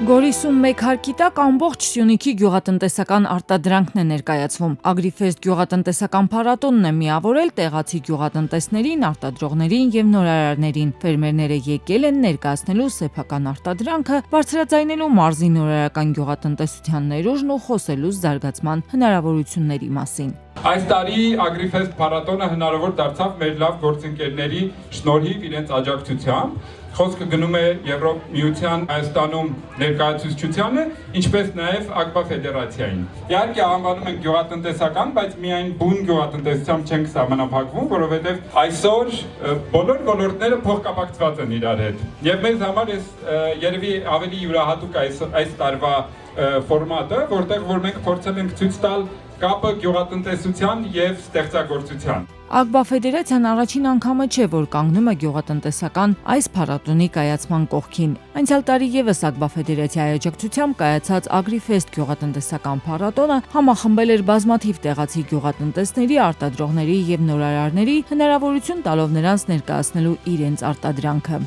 Գորիսում մեկ հարկի տակ ամբողջ Սյունիքի գյուղատնտեսական արտադրանքն է ներկայացվում։ Ագրիֆեստ գյուղատնտեսական փառատոնն է միավորել տեղացի գյուղատնտեսներին, արտադրողներին եւ նորարարներին։ Ֆերմերները եկել են ներկայացնելու սեփական արտադրանքը, բարձրաձայնելու մարզի նորարարական գյուղատնտեսության ներուժն ու խոսելու զարգացման հնարավորությունների մասին։ Այս տարի Ագրիֆեստ փառատոնը հնարավոր դարձավ մեր լավ գործընկերների շնորհիվ իրենց աջակցությամբ։ Խոսքը գնում է Եվրոպ միության Հայաստանում ներկայացուցչությանը, ինչպես նաև ԱԳԲԱ ֆեդերացիային։ Իհարկե անվանում ենք գյուղատնտեսական, բայց միայն բուն գյուղատնտեսությամբ չենք սահմանափակվում, որովհետև այսօր բոլոր ոլորտները փոխկապակցված են իրար հետ։ Եվ մեզ համար երևի ավելի յուրահատուկ այս տարվա ֆորմատը, որտեղ որ մենք փորձել ենք ցույց տալ կապը գյուղատնտեսության եւ ստեղծագործության։ ԱԳԲԱ ֆեդերացիան առաջին անգամը չէ, որ կանգնում է գյուղատնտեսական այս փառատոնի կայացման կողքին։ Անցյալ տարի եւս ԱԳԲԱ ֆեդերացիայի աջակցությամբ կայացած Ագրիֆեստ գյուղատնտեսական փառատոնը համախմբել էր բազմաթիվ տեղացի գյուղատնտեսների, արտադրողների եւ նորարարների, հնարավորություն տալով նրանց ներկայացնելու իրենց արտադրանքը։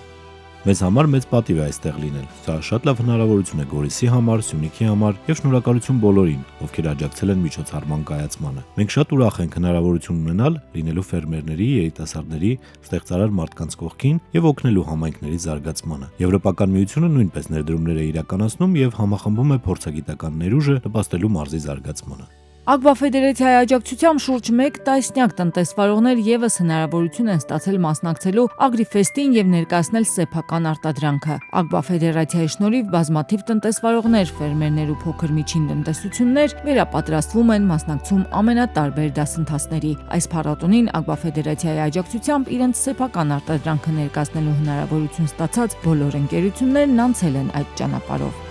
Մեզ համար մեծ պատիվ է այստեղ լինել։ Սա շատ լավ հնարավորություն է Գորիսի համար, Սյունիքի համար եւ շնորհակալություն բոլորին, ովքեր աջակցել են միջոցառման կայացմանը։ Մենք շատ ուրախ ենք հնարավորություն ունենալ լինելու ֆերմերների, երիտասարդների, ստեղծարար մարդկանց կողքին եւ օգնելու համայնքների զարգացմանը։ Եվրոպական միությունը նույնպես ներդրումներ է իրականացնում եւ համախմբում է փորձագիտական ներուժը նպաստելու մարզի զարգացմանը։ ԱԳԲԱ ֆեդերացիայի աջակցությամբ շուրջ 1 տասնյակ տնտեսվարողներ եւս հնարավորություն են ստացել մասնակցելու Ագրիֆեստին եւ ներկայացնել սեփական արտադրանքը։ ԱԳԲԱ ֆեդերացիայի շնորհիվ բազմաթիվ տնտեսվարողներ, ֆերմերներ ու փոքր միջին տնտեսություններ վերապատրաստվում են, մասնակցում ամենատարբեր դասընթացների։ Այս փառատոնին ԱԳԲԱ ֆեդերացիայի աջակցությամբ իրենց սեփական արտադրանքը ներկայացնելու հնարավորություն ստացած բոլոր ընկերություններն անցել են այդ ճանապարհով։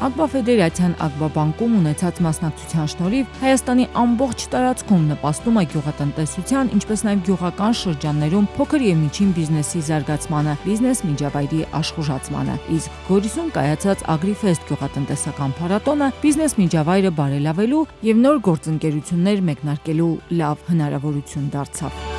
ԱԳԲԱ ֆեդերացիան ԱԳԲԱ բանկում ունեցած մասնակցության շնորհիվ Հայաստանի ամբողջ տարածքում նպաստում է գյուղատնտեսության, ինչպես նաև գյուղական շրջաններում փոքր եւ միջին բիզնեսի զարգացմանը, բիզնես միջավայրի աշխուժացմանը։ Իսկ Գորիսում կայացած Ագրիֆեստ գյուղատնտեսական փառատոնը բիզնես միջավայրը բարելավելու եւ նոր գործընկերություններ մեկնարկելու լավ հնարավորություն դարձավ։